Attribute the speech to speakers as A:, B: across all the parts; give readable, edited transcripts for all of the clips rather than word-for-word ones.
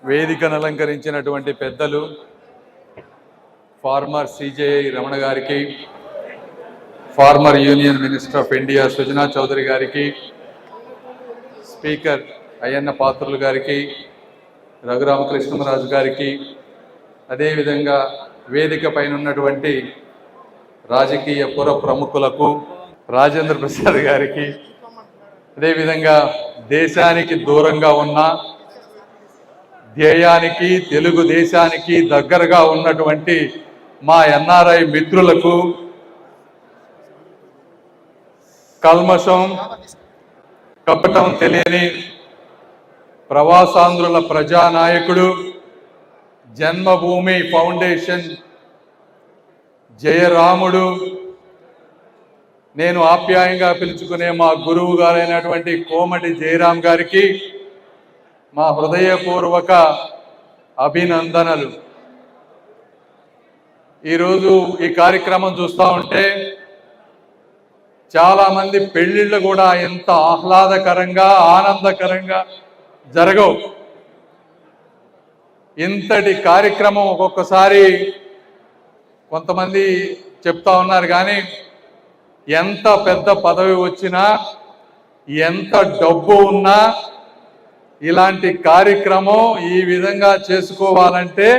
A: వేదికను అలంకరించినటువంటి పెద్దలు farmer CJI Ramana గారికి, former union minister of India Sujana Chowdary గారికి, స్పీకర్ అయ్యన్న పాత్రులు గారికి, రఘురామకృష్ణరాజు గారికి, అదేవిధంగా వేదిక పైన ఉన్నటువంటి రాజకీయ పుర ప్రముఖులకు, రాజేంద్ర ప్రసాద్ గారికి, అదేవిధంగా దేశానికి దూరంగా ఉన్న ధ్యేయానికి తెలుగుదేశానికి దగ్గరగా ఉన్నటువంటి మా ఎన్ఆర్ఐ మిత్రులకు, కల్మషం కపటం తెలియని ప్రవాసాంధ్రుల ప్రజానాయకుడు, జన్మభూమి ఫౌండేషన్ జయరాముడు, నేను ఆప్యాయంగా పిలుచుకునే మా గురువు గారైనటువంటి కోమటి జయరాం గారికి మా హృదయపూర్వక అభినందనలు. ఈరోజు ఈ కార్యక్రమం చూస్తూ ఉంటే చాలామంది పెళ్ళిళ్ళు కూడా ఎంత ఆహ్లాదకరంగా ఆనందకరంగా జరగవు. ఇంతటి కార్యక్రమం ఒక్కొక్కసారి కొంతమంది చెప్తా ఉన్నారు, కానీ ఎంత పెద్ద పదవి వచ్చినా ఎంత డబ్బు ఉన్నా ఇలాంటి కార్యక్రమం ఈ విధంగా చేసుకోవాలంటే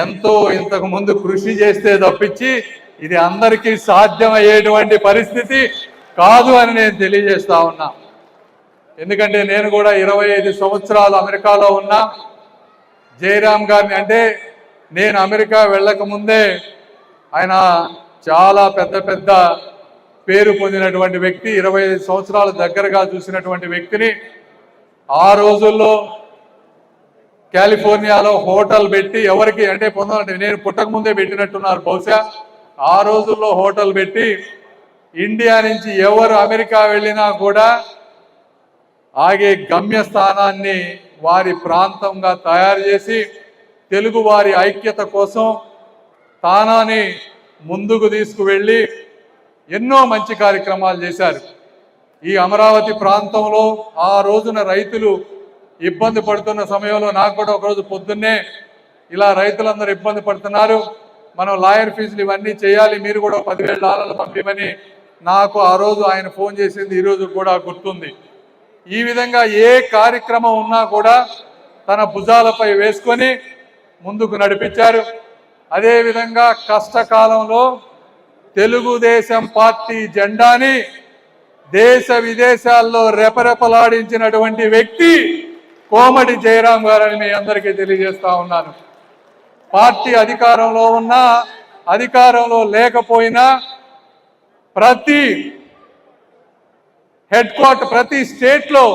A: ఎంతో ఇంతకు ముందు కృషి చేస్తే తప్పించి ఇది అందరికీ సాధ్యమయ్యేటువంటి పరిస్థితి కాదు అని నేను తెలియజేస్తా ఉన్నా. ఎందుకంటే నేను కూడా 25 సంవత్సరాలు అమెరికాలో ఉన్నా. జయరాం గారిని అంటే నేను అమెరికా వెళ్ళక ముందే ఆయన చాలా పెద్ద పెద్ద పేరు పొందినటువంటి వ్యక్తి, 25 సంవత్సరాలు దగ్గరగా చూసినటువంటి వ్యక్తిని. ఆ రోజుల్లో కాలిఫోర్నియాలో హోటల్ పెట్టి ఎవరికి అంటే నేను పుట్టక ముందే పెట్టినట్టున్నారు బహుశా. ఆ రోజుల్లో హోటల్ పెట్టి ఇండియా నుంచి ఎవరు అమెరికా వెళ్ళినా కూడా ఆగే గమ్యస్థానాన్ని వారి ప్రాంతంగా తయారు చేసి తెలుగు వారి ఐక్యత కోసం తానాన్ని ముందుకు తీసుకువెళ్ళి ఎన్నో మంచి కార్యక్రమాలు చేశారు. ఈ అమరావతి ప్రాంతంలో ఆ రోజున రైతులు ఇబ్బంది పడుతున్న సమయంలో నాకు కూడా ఒకరోజు పొద్దున్నే ఇలా రైతులందరూ ఇబ్బంది పడుతున్నారు, మనం లాయర్ ఫీజులు ఇవన్నీ చేయాలి, మీరు కూడా $10,000 పంపిమని నాకు ఆ రోజు ఆయన ఫోన్ చేసింది ఈరోజు కూడా గుర్తుంది. ఈ విధంగా ఏ కార్యక్రమం ఉన్నా కూడా తన భుజాలపై వేసుకొని ముందుకు నడిపించారు. అదేవిధంగా కష్టకాలంలో తెలుగుదేశం పార్టీ జెండాని దేశ విదేశాల్లో రెపరెపలాడించినటువంటి వ్యక్తి కోమటి జయరాం గారని మీ అందరికీ తెలియజేస్తా ఉన్నాను. పార్టీ అధికారంలో ఉన్నా అధికారంలో లేకపోయినా ప్రతి హెడ్ క్వార్టర్ ప్రతి స్టేట్లో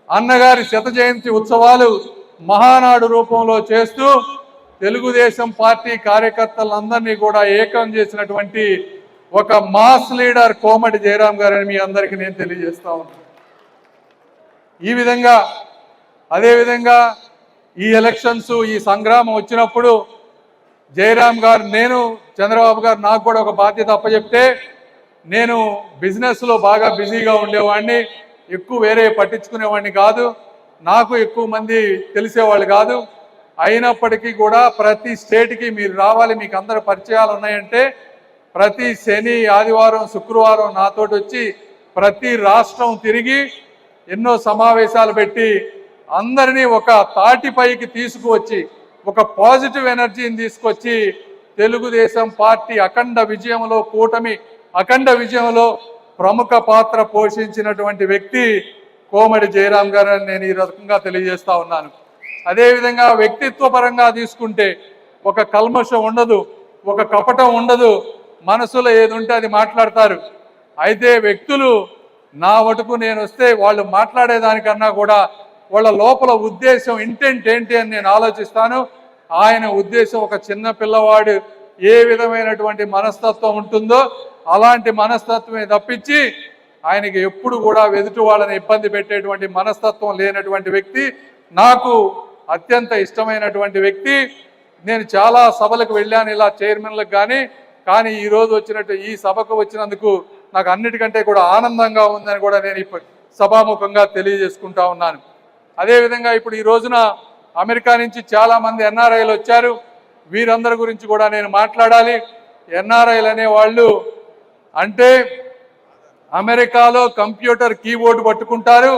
A: అన్నగారి 100వ జయంతి ఉత్సవాలు మహానాడు రూపంలో చేస్తూ తెలుగుదేశం పార్టీ కార్యకర్తలందరినీ కూడా ఏకం చేసినటువంటి ఒక మాస్ లీడర్ కోమటి జయరాం గారని మీ అందరికీ నేను తెలియజేస్తా ఉన్నాను. ఈ విధంగా అదేవిధంగా ఈ ఎలక్షన్స్ ఈ సంగ్రామం వచ్చినప్పుడు జయరాం గారు, నేను చంద్రబాబు గారు నాకు కూడా ఒక బాధ్యత అప్పచెప్తే నేను బిజినెస్లో బాగా బిజీగా ఉండేవాడిని, ఎక్కువ వేరే పట్టించుకునేవాడిని కాదు, నాకు ఎక్కువ మంది తెలిసేవాళ్ళు కాదు. అయినప్పటికీ కూడా ప్రతి స్టేట్కి మీరు రావాలి, మీకు అందరు పరిచయాలు ఉన్నాయంటే ప్రతి శని ఆదివారం శుక్రవారం నాతోటి వచ్చి ప్రతి రాష్ట్రం తిరిగి ఎన్నో సమావేశాలు పెట్టి అందరినీ ఒక తాటిపైకి తీసుకువచ్చి ఒక పాజిటివ్ ఎనర్జీని తీసుకొచ్చి తెలుగుదేశం పార్టీ అఖండ విజయంలో కూటమి అఖండ విజయంలో ప్రముఖ పాత్ర పోషించినటువంటి వ్యక్తి కోమటి జయరాం గారు అని నేను ఈ రకంగా తెలియజేస్తా ఉన్నాను. అదేవిధంగా వ్యక్తిత్వ పరంగా తీసుకుంటే ఒక కల్మషం ఉండదు, ఒక కపటం ఉండదు, మనసులో ఏది ఉంటే అది మాట్లాడతారు. అయితే వ్యక్తులు నా వటుకు నేను వస్తే వాళ్ళు మాట్లాడేదానికన్నా కూడా వాళ్ళ లోపల ఉద్దేశం ఇంటెంట్ ఏంటి అని నేను ఆలోచిస్తాను. ఆయన ఉద్దేశం ఒక చిన్న పిల్లవాడు ఏ విధమైనటువంటి మనస్తత్వం ఉంటుందో అలాంటి మనస్తత్వమే తప్పించి ఆయనకి ఎప్పుడు కూడా ఎదుటి వాళ్ళని ఇబ్బంది పెట్టేటువంటి మనస్తత్వం లేనటువంటి వ్యక్తి, నాకు అత్యంత ఇష్టమైనటువంటి వ్యక్తి. నేను చాలా సభలకు వెళ్ళాను ఇలా చైర్మన్లకు కానీ ఈరోజు వచ్చినట్టు ఈ సభకు వచ్చినందుకు నాకు అన్నిటికంటే కూడా ఆనందంగా ఉందని కూడా నేను సభాముఖంగా తెలియజేసుకుంటా ఉన్నాను. అదేవిధంగా ఇప్పుడు ఈ రోజున అమెరికా నుంచి చాలామంది ఎన్ఆర్ఐలు వచ్చారు. వీరందరి గురించి కూడా నేను మాట్లాడాలి. ఎన్ఆర్ఐలు అనేవాళ్ళు అంటే అమెరికాలో కంప్యూటర్ కీబోర్డు పట్టుకుంటారు.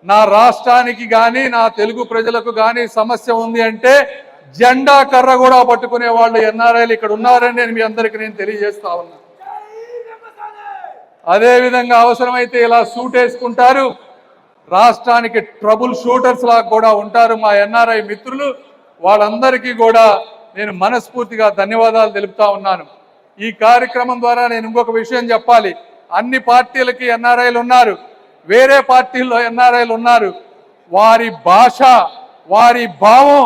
A: నా రాష్ట్రానికి కానీ నా తెలుగు ప్రజలకు కానీ సమస్య ఉంది అంటే జెండా కర్ర కూడా పట్టుకునే వాళ్ళు ఎన్ఆర్ఐలు ఇక్కడ ఉన్నారని నేను మీ అందరికీ నేను తెలియజేస్తా ఉన్నా. అదేవిధంగా అవసరమైతే ఇలా సూట్ వేసుకుంటారు. రాష్ట్రానికి ట్రబుల్ షూటర్స్ లాగా కూడా ఉంటారు మా ఎన్ఆర్ఐ మిత్రులు. వాళ్ళందరికీ కూడా నేను మనస్ఫూర్తిగా ధన్యవాదాలు తెలుపుతా ఉన్నాను. ఈ కార్యక్రమం ద్వారా నేను ఇంకొక విషయం చెప్పాలి. అన్ని పార్టీలకి ఎన్ఆర్ఐలు ఉన్నారు, వేరే పార్టీల్లో ఎన్ఆర్ఐలు ఉన్నారు. వారి భాష వారి భావం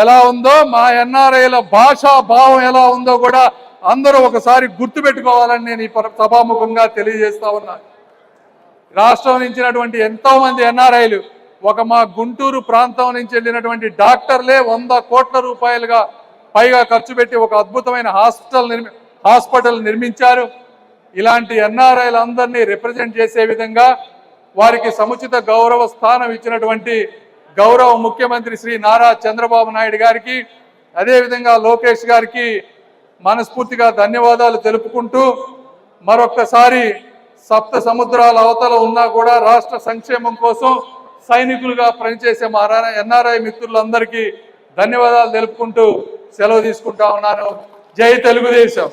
A: ఎలా ఉందో మా ఎన్ఆర్ఐల భాషా భావం ఎలా ఉందో కూడా అందరూ ఒకసారి గుర్తుపెట్టుకోవాలని నేను ఈ సభాముఖంగా తెలియజేస్తా ఉన్నాను. రాష్ట్రం నుంచినటువంటి ఎంతో మంది ఎన్ఆర్ఐలు ఒక మా గుంటూరు ప్రాంతం నుంచి వెళ్ళినటువంటి డాక్టర్లే 100 కోట్ల రూపాయలుగా పైగా ఖర్చు పెట్టి ఒక అద్భుతమైన హాస్పిటల్ నిర్మించారు. ఇలాంటి ఎన్ఆర్ఐలందరినీ రిప్రజెంట్ చేసే విధంగా వారికి సముచిత గౌరవ స్థానం ఇచ్చినటువంటి గౌరవ ముఖ్యమంత్రి శ్రీ నారా చంద్రబాబు నాయుడు గారికి, అదేవిధంగా లోకేష్ గారికి మనస్ఫూర్తిగా ధన్యవాదాలు తెలుపుకుంటూ మరొక్కసారి సప్త సముద్రాల అవతల ఉన్నా కూడా రాష్ట్ర సంక్షేమం కోసం సైనికులుగా పనిచేసే మా ఎన్ఆర్ఐ మిత్రులందరికీ ధన్యవాదాలు తెలుపుకుంటూ సెలవు తీసుకుంటా ఉన్నాను. జై తెలుగుదేశం.